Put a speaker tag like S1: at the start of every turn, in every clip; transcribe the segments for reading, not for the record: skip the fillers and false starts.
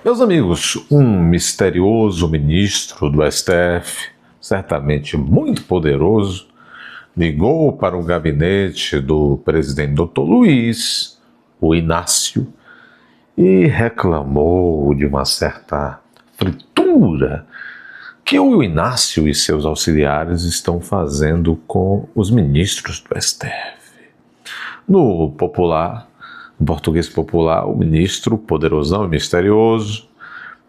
S1: Meus amigos, um misterioso ministro do STF, certamente muito poderoso, ligou para o gabinete do presidente Dr. Luiz, o Inácio, e reclamou de uma certa fritura que o Inácio e seus auxiliares estão fazendo com os ministros do STF. No português popular, o ministro poderosão e misterioso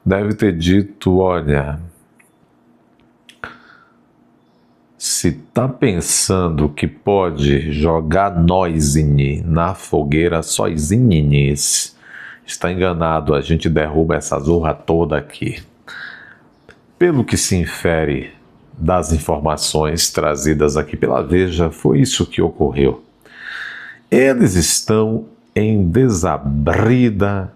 S1: deve ter dito: olha, se tá pensando que pode jogar nós na fogueira sozinho, está enganado, a gente derruba essa zorra toda aqui. Pelo que se infere das informações trazidas aqui pela Veja, foi isso que ocorreu. Eles estão em desabrida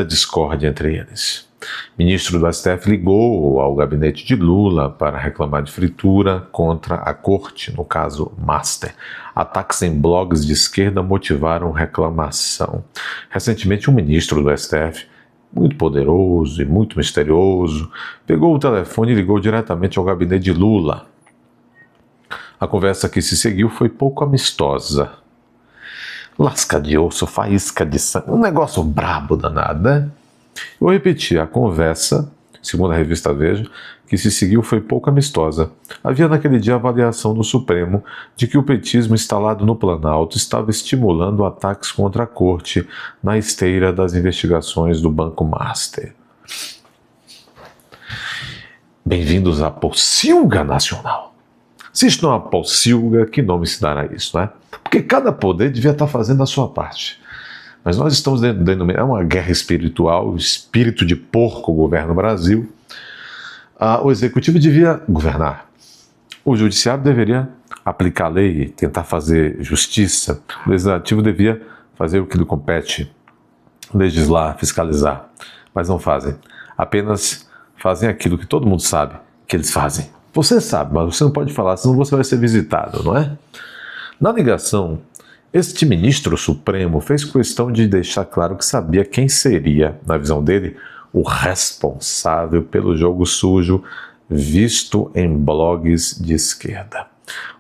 S1: discórdia entre eles. O ministro do STF ligou ao gabinete de Lula para reclamar de fritura contra a corte, no caso Master. Ataques em blogs de esquerda motivaram reclamação. Recentemente, um ministro do STF, muito poderoso e muito misterioso, pegou o telefone e ligou diretamente ao gabinete de Lula. A conversa que se seguiu foi pouco amistosa. Lasca de osso, faísca de sangue, um negócio brabo danado, né? Eu repeti, a conversa, segundo a revista Veja, que se seguiu foi pouco amistosa. Havia naquele dia a avaliação do Supremo de que o petismo instalado no Planalto estava estimulando ataques contra a corte na esteira das investigações do Banco Master. Bem-vindos à Pocilga Nacional. Se isto não é uma pocilga, que nome se dará isso, né? Porque cada poder devia estar fazendo a sua parte. Mas nós estamos dentro de uma guerra espiritual, o espírito de porco governa o Brasil. O executivo devia governar. O judiciário deveria aplicar a lei, tentar fazer justiça. O legislativo devia fazer o que lhe compete, legislar, fiscalizar. Mas não fazem. Apenas fazem aquilo que todo mundo sabe que eles fazem. Você sabe, mas você não pode falar, senão você vai ser visitado, não é? Na ligação, este ministro supremo fez questão de deixar claro que sabia quem seria, na visão dele, o responsável pelo jogo sujo visto em blogs de esquerda.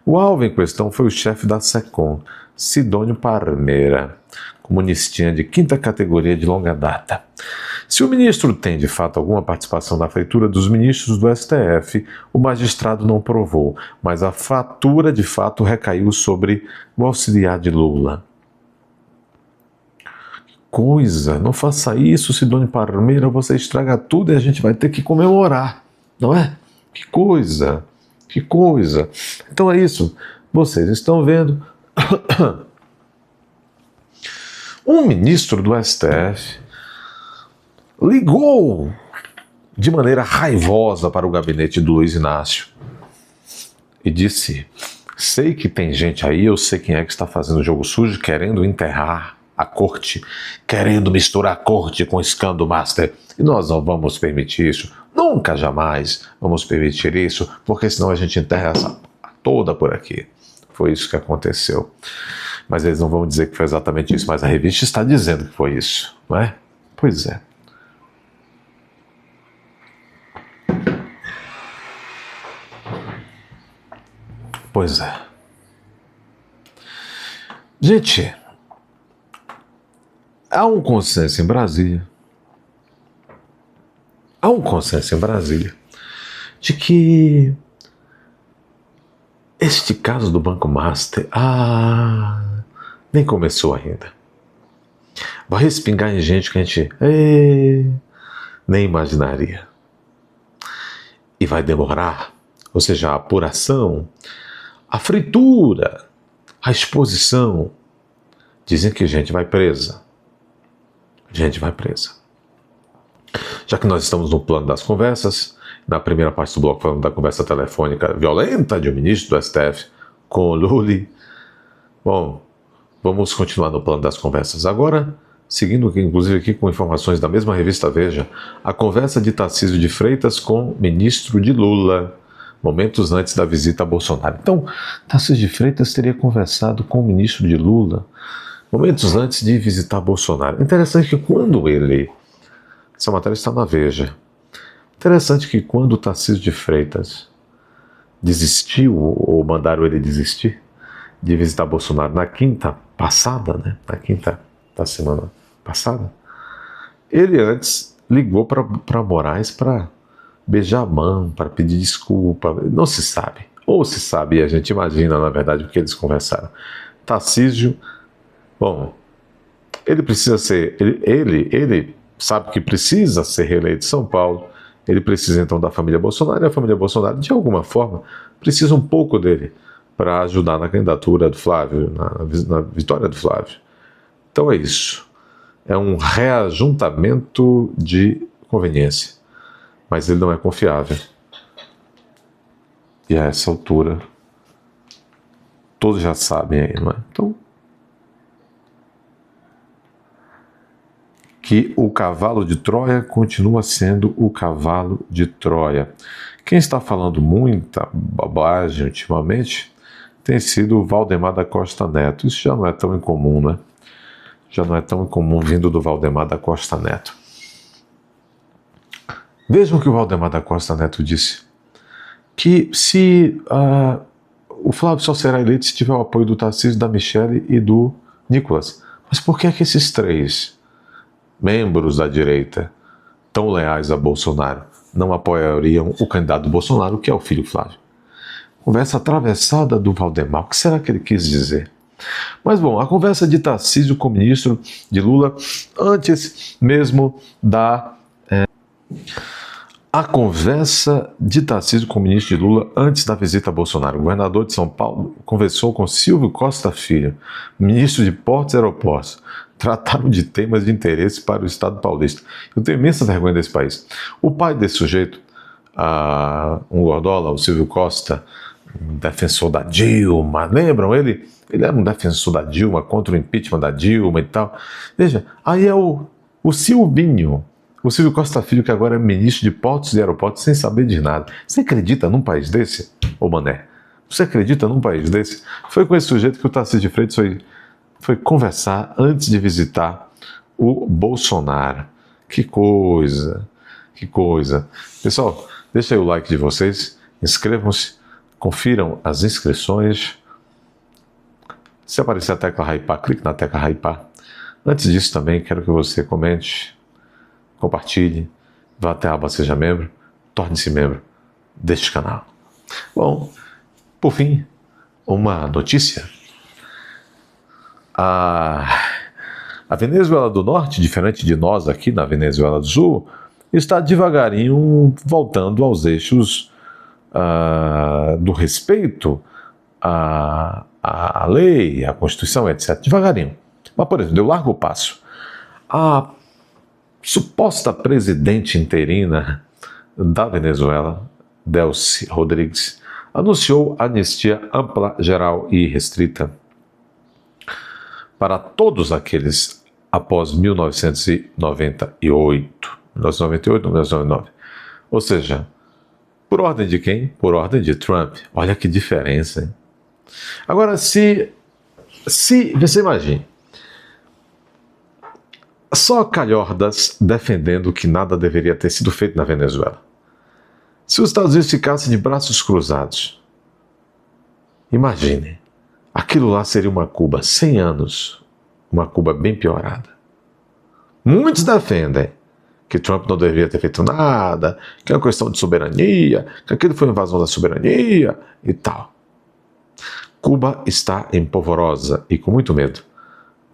S1: O alvo em questão foi o chefe da SECOM, Sidônio Parmeira, comunistinha de quinta categoria de longa data. Se o ministro tem, de fato, alguma participação na feitura dos ministros do STF, o magistrado não provou, mas a fatura, de fato, recaiu sobre o auxiliar de Lula. Que coisa! Não faça isso, Sidônio Parmeira, você estraga tudo e a gente vai ter que comemorar, não é? Que coisa! Que coisa! Então é isso, vocês estão vendo. Um ministro do STF ligou de maneira raivosa para o gabinete do Luiz Inácio e disse: sei que tem gente aí, eu sei quem é que está fazendo jogo sujo, querendo enterrar a corte, querendo misturar a corte com o escândalo Master, e nós não vamos permitir isso, nunca, jamais vamos permitir isso, porque senão a gente enterra essa toda por aqui. Foi isso que aconteceu. Mas eles não vão dizer que foi exatamente isso, mas a revista está dizendo que foi isso, não é? Pois é. Pois é. Gente, há um consenso em Brasília. De que este caso do Banco Master, nem começou ainda. Vai respingar em gente que a gente nem imaginaria. E vai demorar, ou seja, a apuração, a fritura, a exposição. Dizem que gente vai presa. Já que nós estamos no plano das conversas, na primeira parte do bloco falando da conversa telefônica violenta de um ministro do STF com o Lula. Bom, vamos continuar no plano das conversas agora, seguindo inclusive aqui com informações da mesma revista Veja, a conversa de Tarcísio de Freitas com o ministro de Lula, momentos antes da visita a Bolsonaro. Então, Tarcísio de Freitas teria conversado com o ministro de Lula. momentos antes de visitar Bolsonaro. Interessante que quando ele... Essa matéria está na Veja. Interessante que quando o Tarcísio de Freitas desistiu, ou mandaram ele desistir, de visitar Bolsonaro na quinta passada, né? Na quinta da semana passada, ele antes ligou para Moraes para beijar a mão, para pedir desculpa. Não se sabe. Ou se sabe, e a gente imagina, na verdade, o que eles conversaram. Tarcísio, bom, ele precisa ser... Ele sabe que precisa ser reeleito em São Paulo. Ele precisa, então, da família Bolsonaro. E a família Bolsonaro, de alguma forma, precisa um pouco dele para ajudar na candidatura do Flávio, na vitória do Flávio. Então é isso. É um reajuntamento de conveniência. Mas ele não é confiável. E a essa altura, todos já sabem aí, não é? Então, que o cavalo de Troia continua sendo o cavalo de Troia. Quem está falando muita bobagem ultimamente tem sido o Valdemar da Costa Neto. Isso já não é tão incomum, né? Já não é tão incomum vindo do Valdemar da Costa Neto. Vejam o que o Valdemar da Costa Neto disse, que se o Flávio só será eleito se tiver o apoio do Tarcísio, da Michelle e do Nicolas. Mas por que é que esses três membros da direita, tão leais a Bolsonaro, não apoiariam o candidato do Bolsonaro, que é o filho Flávio? Conversa atravessada do Valdemar. O que será que ele quis dizer? Mas, bom, a conversa de Tarcísio com o ministro de Lula, antes mesmo da... A conversa de Tarcísio com o ministro de Lula antes da visita a Bolsonaro. O governador de São Paulo conversou com Silvio Costa Filho, ministro de Portos e Aeroportos. Trataram de temas de interesse para o Estado paulista. Eu tenho imensa vergonha desse país. O pai desse sujeito, um gordola, o Silvio Costa, um defensor da Dilma, lembram ele? Ele era um defensor da Dilma, contra o impeachment da Dilma e tal. Veja, aí é o Silvinho, o Silvio Costa Filho, que agora é ministro de Portos e Aeroportos, sem saber de nada. Você acredita num país desse, ô Mané? Você acredita num país desse? Foi com esse sujeito que o Tarcísio de Freitas foi conversar antes de visitar o Bolsonaro. Que coisa, que coisa. Pessoal, deixa aí o like de vocês, inscrevam-se, confiram as inscrições. Se aparecer a tecla Hypar, clique na tecla Hypar. Antes disso também, quero que você comente, compartilhe, vá até a aba Seja Membro, torne-se membro deste canal. Bom, por fim, uma notícia. A Venezuela do Norte, diferente de nós aqui na Venezuela do Sul, está devagarinho voltando aos eixos do respeito à lei, à Constituição, etc. Devagarinho. Mas, por exemplo, deu largo passo. A suposta presidente interina da Venezuela, Delcy Rodrigues, anunciou anistia ampla, geral e restrita para todos aqueles após 1998. 1998 ou 1999. Ou seja, por ordem de quem? Por ordem de Trump. Olha que diferença, hein? Agora, se você imagine, só calhordas defendendo que nada deveria ter sido feito na Venezuela. Se os Estados Unidos ficassem de braços cruzados, imagine, aquilo lá seria uma Cuba 100 anos, uma Cuba bem piorada. Muitos defendem que Trump não deveria ter feito nada, que é uma questão de soberania, que aquilo foi uma invasão da soberania e tal. Cuba está em polvorosa e com muito medo,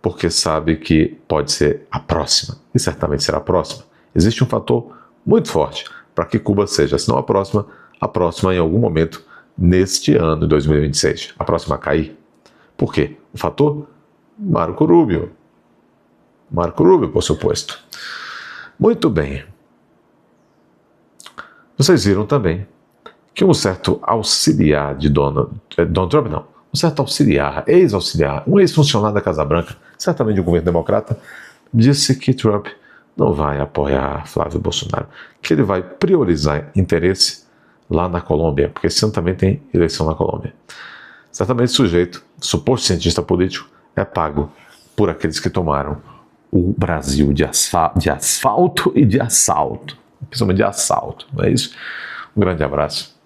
S1: porque sabe que pode ser a próxima, e certamente será a próxima. Existe um fator muito forte para que Cuba seja, se não a próxima em algum momento neste ano de 2026, a próxima a cair. Por quê? O fator Marco Rubio. Marco Rubio, por suposto. Muito bem. Vocês viram também que um certo auxiliar de Donald Trump, não, um certo auxiliar, ex-auxiliar, um ex-funcionário da Casa Branca, certamente do governo democrata, disse que Trump não vai apoiar Flávio Bolsonaro, que ele vai priorizar interesse lá na Colômbia, porque esse ano também tem eleição na Colômbia. Certamente o sujeito, suposto cientista político, é pago por aqueles que tomaram o Brasil de asfalto e de assalto, principalmente de assalto, não é isso? Um grande abraço.